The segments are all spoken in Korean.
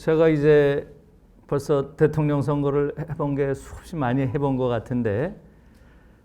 제가 이제 벌써 대통령 선거를 해본 게 수없이 많이 해본 것 같은데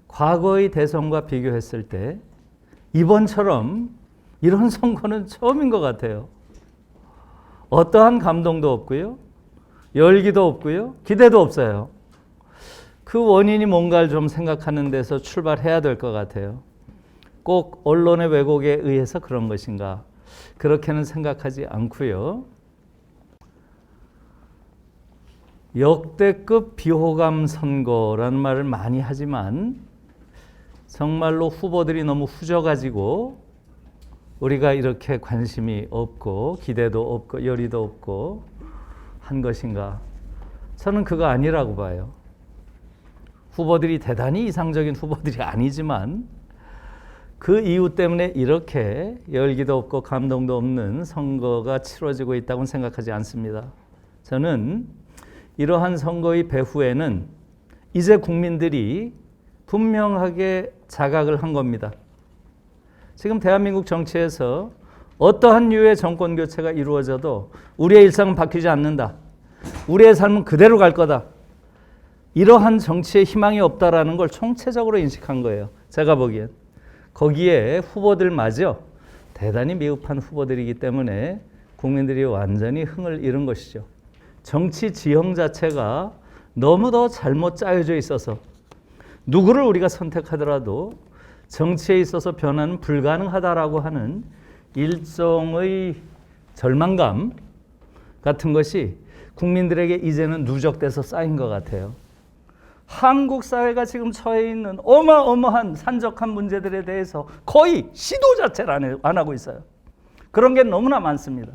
과거의 대선과 비교했을 때 이번처럼 이런 선거는 처음인 것 같아요. 어떠한 감동도 없고요. 열기도 없고요. 기대도 없어요. 그 원인이 뭔가를 좀 생각하는 데서 출발해야 될 것 같아요. 꼭 언론의 왜곡에 의해서 그런 것인가? 그렇게는 생각하지 않고요. 역대급 비호감 선거라는 말을 많이 하지만 정말로 후보들이 너무 후져가지고 우리가 이렇게 관심이 없고 기대도 없고 열의도 없고 한 것인가? 저는 그거 아니라고 봐요. 후보들이 대단히 이상적인 후보들이 아니지만 그 이유 때문에 이렇게 열기도 없고 감동도 없는 선거가 치러지고 있다고는 생각하지 않습니다. 저는 이러한 선거의 배후에는 이제 국민들이 분명하게 자각을 한 겁니다. 지금 대한민국 정치에서 어떠한 류의 정권 교체가 이루어져도 우리의 일상은 바뀌지 않는다. 우리의 삶은 그대로 갈 거다. 이러한 정치에 희망이 없다라는 걸 총체적으로 인식한 거예요. 제가 보기엔. 거기에 후보들마저 대단히 미흡한 후보들이기 때문에 국민들이 완전히 흥을 잃은 것이죠. 정치 지형 자체가 너무도 잘못 짜여져 있어서 누구를 우리가 선택하더라도 정치에 있어서 변화는 불가능하다라고 하는 일종의 절망감 같은 것이 국민들에게 이제는 누적돼서 쌓인 것 같아요. 한국 사회가 지금 처해 있는 어마어마한 산적한 문제들에 대해서 거의 시도 자체를 안 하고 있어요. 그런 게 너무나 많습니다.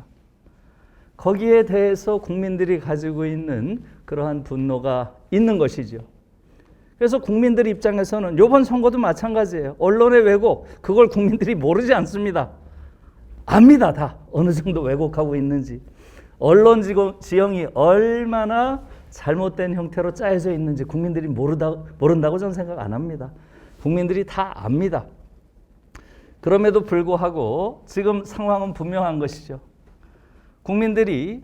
거기에 대해서 국민들이 가지고 있는 그러한 분노가 있는 것이죠. 그래서 국민들 입장에서는 이번 선거도 마찬가지예요. 언론의 왜곡, 그걸 국민들이 모르지 않습니다. 압니다, 다. 어느 정도 왜곡하고 있는지. 언론 지형이 얼마나 잘못된 형태로 짜여져 있는지 국민들이 모른다고 저는 생각 안 합니다. 국민들이 다 압니다. 그럼에도 불구하고 지금 상황은 분명한 것이죠. 국민들이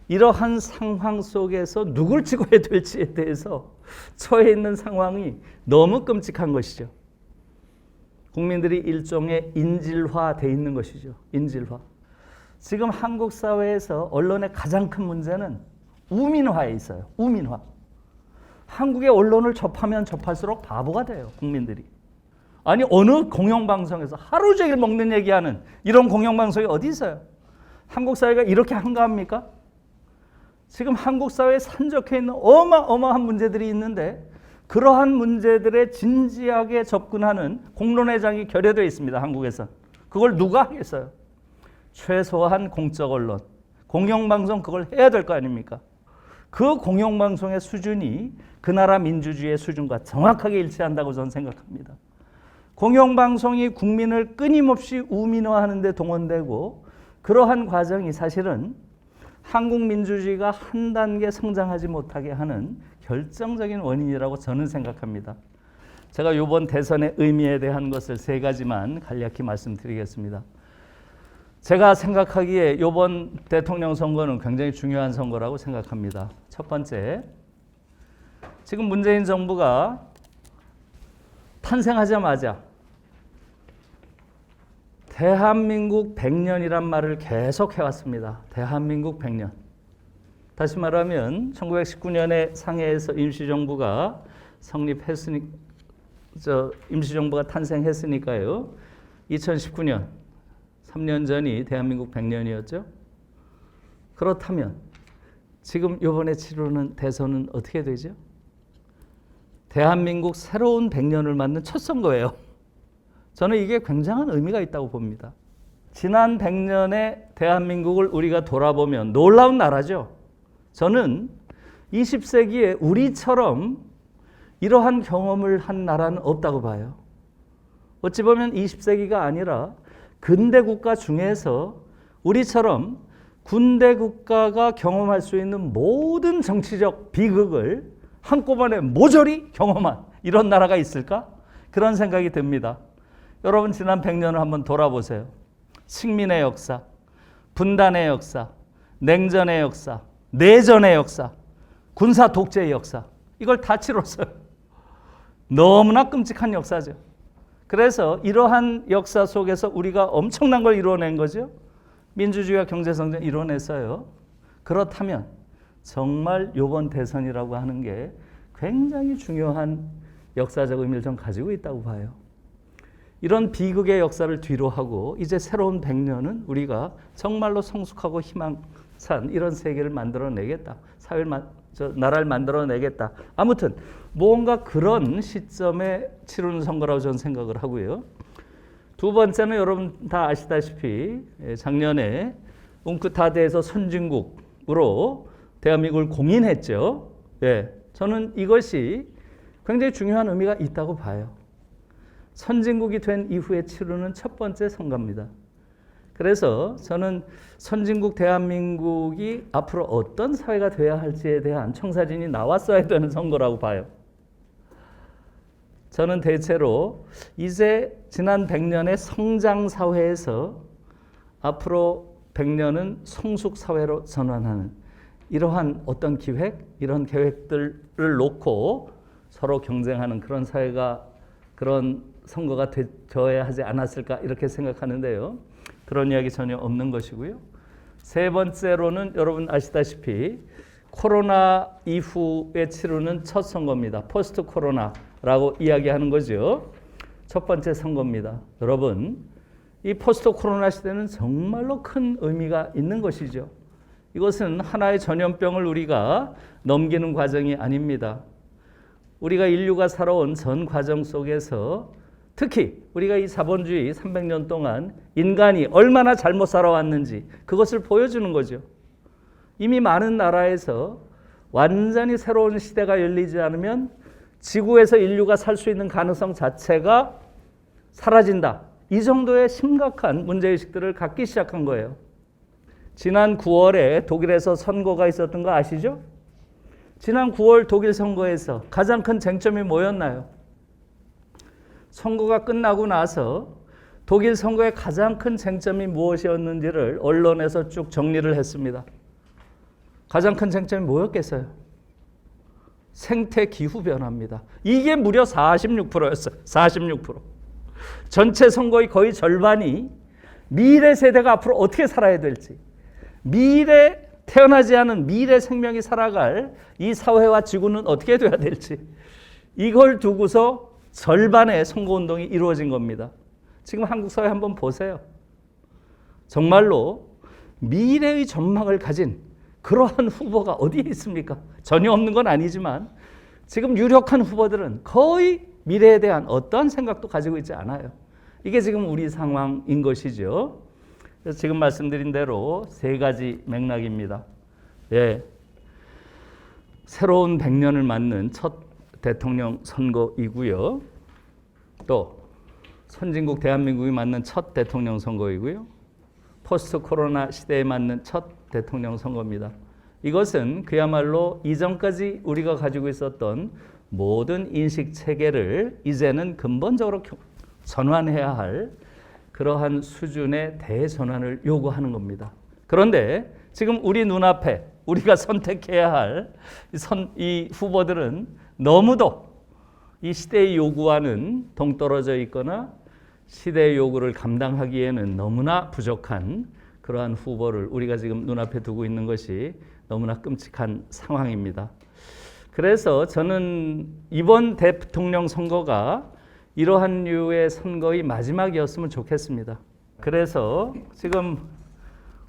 이러한 상황 속에서 누굴 찍어야 될지에 대해서 처해 있는 상황이 너무 끔찍한 것이죠. 국민들이 일종의 인질화되어 있는 것이죠. 인질화. 지금 한국 사회에서 언론의 가장 큰 문제는 우민화에 있어요. 우민화. 한국의 언론을 접하면 접할수록 바보가 돼요. 국민들이. 아니 어느 공영방송에서 하루 종일 먹는 얘기하는 이런 공영방송이 어디 있어요? 한국 사회가 이렇게 한가합니까? 지금 한국 사회에 산적해 있는 어마어마한 문제들이 있는데 그러한 문제들에 진지하게 접근하는 공론회장이 결여되어 있습니다. 한국에서. 그걸 누가 하겠어요? 최소한 공적 언론, 공영방송 그걸 해야 될 거 아닙니까? 그 공영방송의 수준이 그 나라 민주주의의 수준과 정확하게 일치한다고 저는 생각합니다. 공영방송이 국민을 끊임없이 우민화하는 데 동원되고 그러한 과정이 사실은 한국 민주주의가 한 단계 성장하지 못하게 하는 결정적인 원인이라고 저는 생각합니다. 제가 이번 대선의 의미에 대한 것을 세 가지만 간략히 말씀드리겠습니다. 제가 생각하기에 이번 대통령 선거는 굉장히 중요한 선거라고 생각합니다. 첫 번째, 지금 문재인 정부가 탄생하자마자 대한민국 100년이란 말을 계속 해왔습니다. 대한민국 100년. 다시 말하면 1919년에 상해에서 임시정부가 임시정부가 탄생했으니까요. 2019년 3년 전이 대한민국 100년이었죠. 그렇다면 지금 이번에 치르는 대선은 어떻게 되죠? 대한민국 새로운 100년을 맞는 첫 선거예요. 저는 이게 굉장한 의미가 있다고 봅니다. 지난 100년의 대한민국을 우리가 돌아보면 놀라운 나라죠. 저는 20세기에 우리처럼 이러한 경험을 한 나라는 없다고 봐요. 어찌 보면 20세기가 아니라 근대 국가 중에서 우리처럼 군대 국가가 경험할 수 있는 모든 정치적 비극을 한꺼번에 모조리 경험한 이런 나라가 있을까? 그런 생각이 듭니다. 여러분 지난 100년을 한번 돌아보세요. 식민의 역사, 분단의 역사, 냉전의 역사, 내전의 역사, 군사 독재의 역사, 이걸 다 치렀어요. 너무나 끔찍한 역사죠. 그래서 이러한 역사 속에서 우리가 엄청난 걸 이루어낸 거죠. 민주주의와 경제성장 이뤄냈어요. 그렇다면 정말 이번 대선이라고 하는 게 굉장히 중요한 역사적 의미를 좀 가지고 있다고 봐요. 이런 비극의 역사를 뒤로 하고 이제 새로운 100년은 우리가 정말로 성숙하고 희망찬 이런 세계를 만들어내겠다. 나라를 만들어내겠다. 아무튼 뭔가 그런 시점에 치르는 선거라고 저는 생각을 하고요. 두 번째는 여러분 다 아시다시피 작년에 웅크타드에서 선진국으로 대한민국을 공인했죠. 예, 저는 이것이 굉장히 중요한 의미가 있다고 봐요. 선진국이 된 이후에 치르는 첫 번째 선거입니다. 그래서 저는 선진국 대한민국이 앞으로 어떤 사회가 되어야 할지에 대한 청사진이 나왔어야 되는 선거라고 봐요. 저는 대체로 이제 지난 100년의 성장 사회에서 앞으로 100년은 성숙 사회로 전환하는 이러한 어떤 기획, 이런 계획들을 놓고 서로 경쟁하는 그런 사회가 그런 선거가 되어야 하지 않았을까 이렇게 생각하는데요. 그런 이야기 전혀 없는 것이고요. 세 번째로는 여러분 아시다시피 코로나 이후에 치르는 첫 선거입니다. 포스트 코로나라고 이야기하는 거죠. 첫 번째 선거입니다. 여러분, 이 포스트 코로나 시대는 정말로 큰 의미가 있는 것이죠. 이것은 하나의 전염병을 우리가 넘기는 과정이 아닙니다. 우리가 인류가 살아온 전 과정 속에서 특히 우리가 이 자본주의 300년 동안 인간이 얼마나 잘못 살아왔는지 그것을 보여주는 거죠. 이미 많은 나라에서 완전히 새로운 시대가 열리지 않으면 지구에서 인류가 살 수 있는 가능성 자체가 사라진다. 이 정도의 심각한 문제의식들을 갖기 시작한 거예요. 지난 9월에 독일에서 선거가 있었던 거 아시죠? 지난 9월 독일 선거에서 가장 큰 쟁점이 뭐였나요? 선거가 끝나고 나서 독일 선거의 가장 큰 쟁점이 무엇이었는지를 언론에서 쭉 정리를 했습니다. 가장 큰 쟁점이 뭐였겠어요? 생태 기후 변화입니다. 이게 무려 46%였어요. 46%. 전체 선거의 거의 절반이 미래 세대가 앞으로 어떻게 살아야 될지, 태어나지 않은 미래 생명이 살아갈 이 사회와 지구는 어떻게 돼야 될지, 이걸 두고서 절반의 선거운동이 이루어진 겁니다. 지금 한국 사회 한번 보세요. 정말로 미래의 전망을 가진 그러한 후보가 어디에 있습니까? 전혀 없는 건 아니지만 지금 유력한 후보들은 거의 미래에 대한 어떤 생각도 가지고 있지 않아요. 이게 지금 우리 상황인 것이죠. 그래서 지금 말씀드린 대로 세 가지 맥락입니다. 예, 새로운 100년을 맞는 첫 대통령 선거이고요. 또 선진국 대한민국이 맞는 첫 대통령 선거이고요. 포스트 코로나 시대에 맞는 첫 대통령 선거입니다. 이것은 그야말로 이전까지 우리가 가지고 있었던 모든 인식 체계를 이제는 근본적으로 전환해야 할 그러한 수준의 대전환을 요구하는 겁니다. 그런데 지금 우리 눈앞에 우리가 선택해야 할 이 후보들은 너무도 이 시대의 요구와는 동떨어져 있거나 시대의 요구를 감당하기에는 너무나 부족한 그러한 후보를 우리가 지금 눈앞에 두고 있는 것이 너무나 끔찍한 상황입니다. 그래서 저는 이번 대통령 선거가 이러한 류의 선거의 마지막이었으면 좋겠습니다. 그래서 지금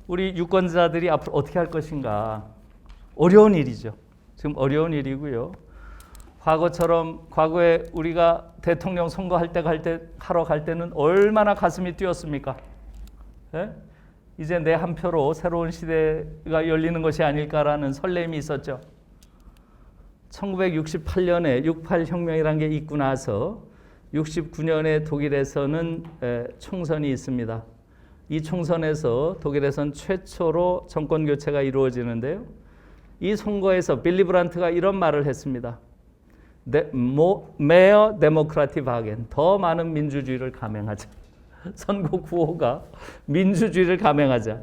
우리 유권자들이 앞으로 어떻게 할 것인가 어려운 일이죠. 지금 어려운 일이고요. 과거에 우리가 대통령 선거할 하러 갈 때는 얼마나 가슴이 뛰었습니까? 네? 이제 내 한 표로 새로운 시대가 열리는 것이 아닐까라는 설렘이 있었죠. 1968년에 68 혁명이라는 게 있고 나서 69년에 독일에서는 총선이 있습니다. 이 총선에서 독일에선 최초로 정권 교체가 이루어지는데요. 이 선거에서 빌리 브란트가 이런 말을 했습니다. mehr Demokratie wagen, 더 많은 민주주의를 감행하자. 선거 구호가 민주주의를 감행하자.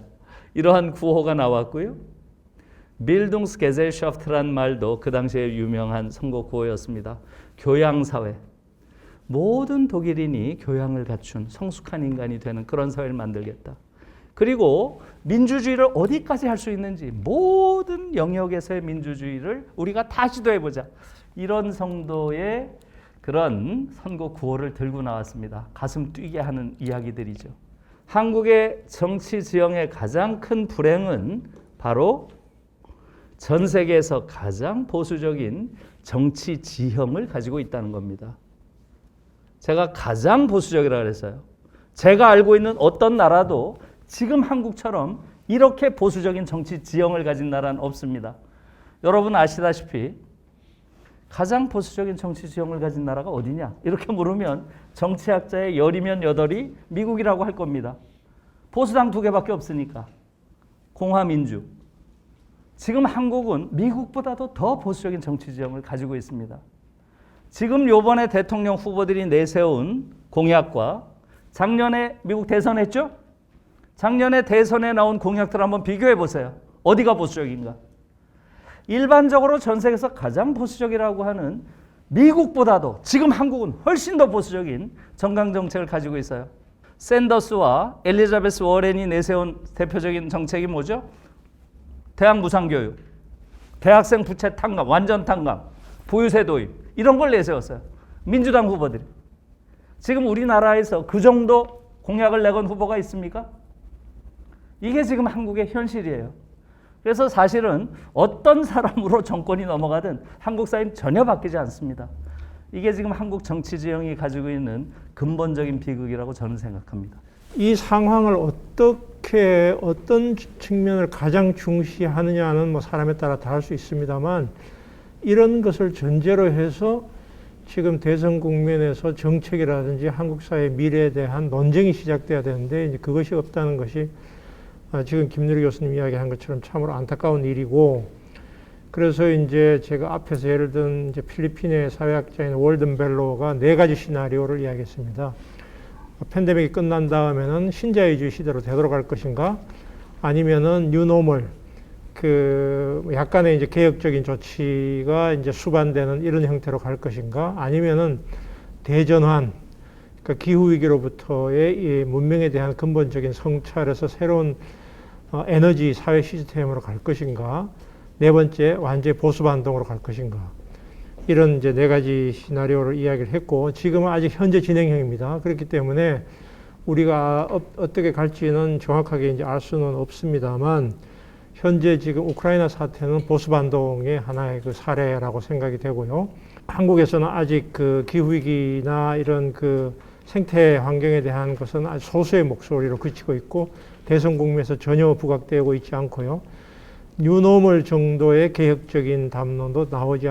이러한 구호가 나왔고요. Bildungsgesellschaft란 말도 그 당시에 유명한 선거 구호였습니다. 교양사회. 모든 독일인이 교양을 갖춘 성숙한 인간이 되는 그런 사회를 만들겠다. 그리고 민주주의를 어디까지 할 수 있는지 모든 영역에서의 민주주의를 우리가 다 시도해보자. 이런 성도의 그런 선거 구호를 들고 나왔습니다. 가슴 뛰게 하는 이야기들이죠. 한국의 정치 지형의 가장 큰 불행은 바로 전 세계에서 가장 보수적인 정치 지형을 가지고 있다는 겁니다. 제가 가장 보수적이라고 그랬어요. 제가 알고 있는 어떤 나라도 지금 한국처럼 이렇게 보수적인 정치 지형을 가진 나라는 없습니다. 여러분 아시다시피 가장 보수적인 정치 지형을 가진 나라가 어디냐? 이렇게 물으면 정치학자의 10이면 8이 미국이라고 할 겁니다. 보수당 2개밖에 없으니까. 공화민주. 지금 한국은 미국보다도 더 보수적인 정치 지형을 가지고 있습니다. 지금 요번에 대통령 후보들이 내세운 공약과 작년에 미국 대선했죠? 작년에 대선에 나온 공약들 한번 비교해 보세요. 어디가 보수적인가? 일반적으로 전 세계에서 가장 보수적이라고 하는 미국보다도 지금 한국은 훨씬 더 보수적인 정강정책을 가지고 있어요. 샌더스와 엘리자베스 워렌이 내세운 대표적인 정책이 뭐죠? 대학 무상교육, 대학생 부채 탕감, 완전 탕감, 보유세 도입 이런 걸 내세웠어요. 민주당 후보들이. 지금 우리나라에서 그 정도 공약을 내건 후보가 있습니까? 이게 지금 한국의 현실이에요. 그래서 사실은 어떤 사람으로 정권이 넘어가든 한국 사회는 전혀 바뀌지 않습니다. 이게 지금 한국 정치 지형이 가지고 있는 근본적인 비극이라고 저는 생각합니다. 이 상황을 어떻게 어떤 측면을 가장 중시하느냐는 뭐 사람에 따라 다를 수 있습니다만 이런 것을 전제로 해서 지금 대선 국면에서 정책이라든지 한국 사회의 미래에 대한 논쟁이 시작돼야 되는데 이제 그것이 없다는 것이 지금 김누리 교수님 이야기한 것처럼 참으로 안타까운 일이고 그래서 이제 제가 앞에서 예를 든 이제 필리핀의 사회학자인 월든 벨로가 4가지 시나리오를 이야기했습니다. 팬데믹이 끝난 다음에는 신자유주의 시대로 되돌아갈 것인가, 아니면은 뉴노멀 그 약간의 이제 개혁적인 조치가 이제 수반되는 이런 형태로 갈 것인가, 아니면은 대전환, 그러니까 기후 위기로부터의 이 문명에 대한 근본적인 성찰에서 새로운 에너지 사회 시스템으로 갈 것인가, 4번째 완전히 보수 반동으로 갈 것인가. 이런 이제 4가지 시나리오를 이야기를 했고 지금은 아직 현재 진행형입니다. 그렇기 때문에 우리가 어떻게 갈지는 정확하게 이제 알 수는 없습니다만 현재 지금 우크라이나 사태는 보수 반동의 하나의 그 사례라고 생각이 되고요. 한국에서는 아직 그 기후 위기나 이런 그 생태 환경에 대한 것은 아주 소수의 목소리로 그치고 있고 대선 국면에서 전혀 부각되고 있지 않고요. 뉴노멀 정도의 개혁적인 담론도 나오지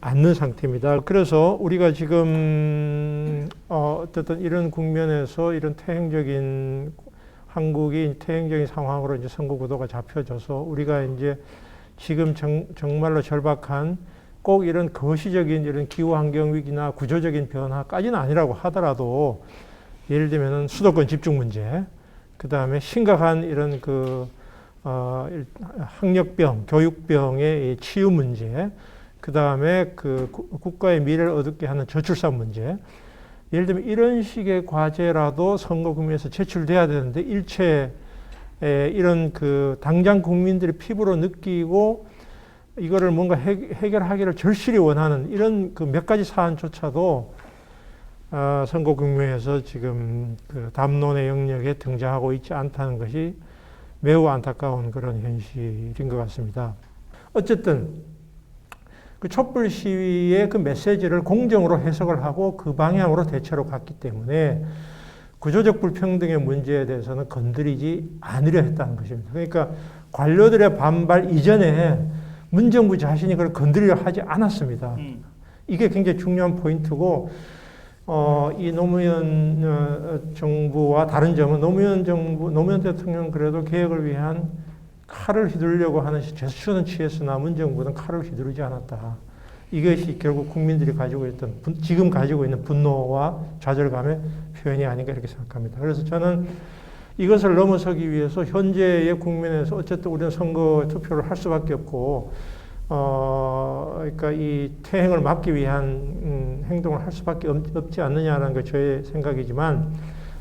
않는 상태입니다. 그래서 우리가 지금 어쨌든 이런 국면에서 이런 태행적인 한국이 태행적인 상황으로 이제 선거 구도가 잡혀져서 우리가 이제 지금 정말로 절박한 꼭 이런 거시적인 이런 기후 환경 위기나 구조적인 변화까지는 아니라고 하더라도 예를 들면은 수도권 집중 문제, 그 다음에 심각한 이런 그 학력병, 교육병의 치유 문제, 그 다음에 그 국가의 미래를 어둡게 하는 저출산 문제, 예를 들면 이런 식의 과제라도 선거 국면에서 제출돼야 되는데 일체 이런 그 당장 국민들이 피부로 느끼고 이거를 뭔가 해결하기를 절실히 원하는 이런 그 몇 가지 사안조차도 선거 국면에서 지금 그 담론의 영역에 등장하고 있지 않다는 것이 매우 안타까운 그런 현실인 것 같습니다. 어쨌든 그 촛불 시위의 그 메시지를 공정으로 해석을 하고 그 방향으로 대처로 갔기 때문에 구조적 불평등의 문제에 대해서는 건드리지 않으려 했다는 것입니다. 그러니까 관료들의 반발 이전에 문정부 자신이 그걸 건드리려 하지 않았습니다. 이게 굉장히 중요한 포인트고 이 노무현 정부와 다른 점은 노무현 대통령은 그래도 개혁을 위한 칼을 휘두르려고 하는 제스처는 취했으나 문정부는 칼을 휘두르지 않았다. 이것이 결국 국민들이 가지고 있던 지금 가지고 있는 분노와 좌절감의 표현이 아닌가 이렇게 생각합니다. 그래서 저는 이것을 넘어서기 위해서 현재의 국면에서 어쨌든 우리는 선거 투표를 할 수밖에 없고, 그러니까 이 퇴행을 막기 위한 행동을 할 수밖에 없지 않느냐는 게 저의 생각이지만,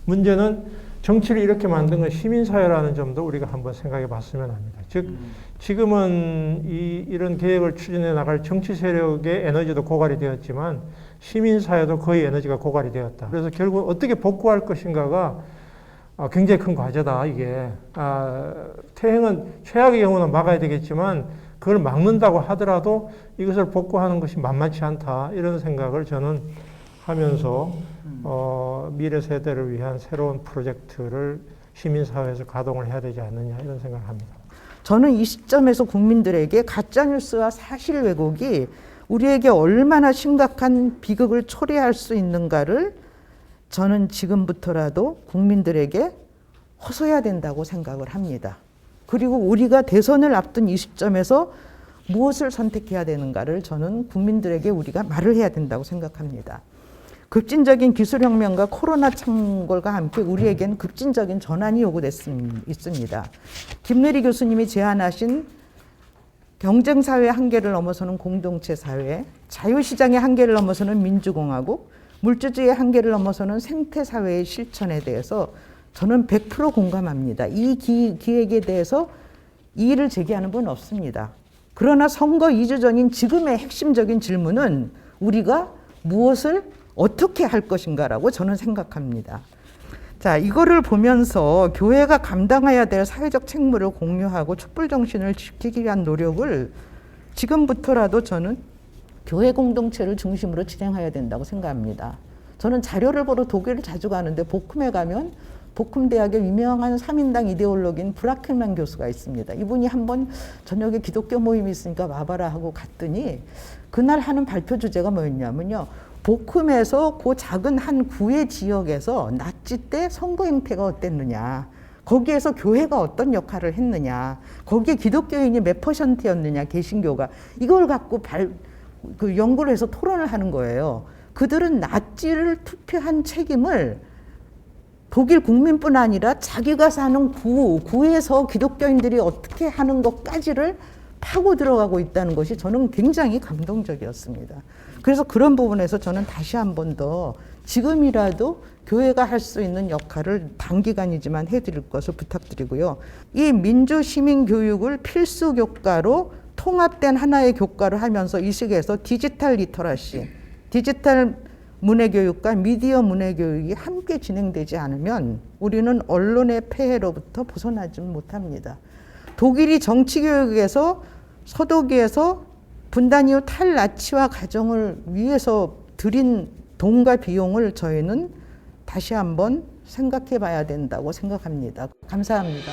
문제는 정치를 이렇게 만든 건 시민사회라는 점도 우리가 한번 생각해 봤으면 합니다. 즉, 지금은 이런 계획을 추진해 나갈 정치 세력의 에너지도 고갈이 되었지만, 시민사회도 거의 에너지가 고갈이 되었다. 그래서 결국 어떻게 복구할 것인가가 굉장히 큰 과제다, 이게. 퇴행은 최악의 경우는 막아야 되겠지만, 그걸 막는다고 하더라도 이것을 복구하는 것이 만만치 않다, 이런 생각을 저는 하면서 미래 세대를 위한 새로운 프로젝트를 시민사회에서 가동을 해야 되지 않느냐, 이런 생각을 합니다. 저는 이 시점에서 국민들에게 가짜뉴스와 사실 왜곡이 우리에게 얼마나 심각한 비극을 초래할 수 있는가를 저는 지금부터라도 국민들에게 호소해야 된다고 생각을 합니다. 그리고 우리가 대선을 앞둔 이 시점에서 무엇을 선택해야 되는가를 저는 국민들에게 우리가 말을 해야 된다고 생각합니다. 급진적인 기술혁명과 코로나 창궐과 함께 우리에겐 급진적인 전환이 요구됐습니다. 김래리 교수님이 제안하신 경쟁사회의 한계를 넘어서는 공동체사회, 자유시장의 한계를 넘어서는 민주공화국, 물주주의 한계를 넘어서는 생태사회의 실천에 대해서 저는 100% 공감합니다. 이 기획에 대해서 이의를 제기하는 분 없습니다. 그러나 선거 2주 전인 지금의 핵심적인 질문은 우리가 무엇을 어떻게 할 것인가라고 저는 생각합니다. 자, 이거를 보면서 교회가 감당해야 될 사회적 책무를 공유하고 촛불 정신을 지키기 위한 노력을 지금부터라도 저는 교회 공동체를 중심으로 진행해야 된다고 생각합니다. 저는 자료를 보러 독일을 자주 가는데 보쿰에 가면 보쿰대학의 유명한 3인당 이데올로기인 브라켈만 교수가 있습니다. 이분이 한번 저녁에 기독교 모임이 있으니까 와봐라 하고 갔더니 그날 하는 발표 주제가 뭐였냐면요. 보쿰에서 그 작은 한 구의 지역에서 나치 때 선거 행태가 어땠느냐. 거기에서 교회가 어떤 역할을 했느냐. 거기에 기독교인이 몇 %였느냐. 개신교가. 이걸 갖고 연구를 해서 토론을 하는 거예요. 그들은 나치를 투표한 책임을 독일 국민뿐 아니라 자기가 사는 구에서 기독교인들이 어떻게 하는 것까지를 파고 들어가고 있다는 것이 저는 굉장히 감동적이었습니다. 그래서 그런 부분에서 저는 다시 한 번 더 지금이라도 교회가 할 수 있는 역할을 단기간이지만 해드릴 것을 부탁드리고요. 이 민주시민교육을 필수 교과로 통합된 하나의 교과를 하면서 이 시기에서 디지털 리터러시, 디지털 문해교육과 미디어 문해교육이 함께 진행되지 않으면 우리는 언론의 폐해로부터 벗어나지 못합니다. 독일이 정치교육에서 서독에서 분단 이후 탈나치화 과정을 위해서 들인 돈과 비용을 저희는 다시 한번 생각해 봐야 된다고 생각합니다. 감사합니다.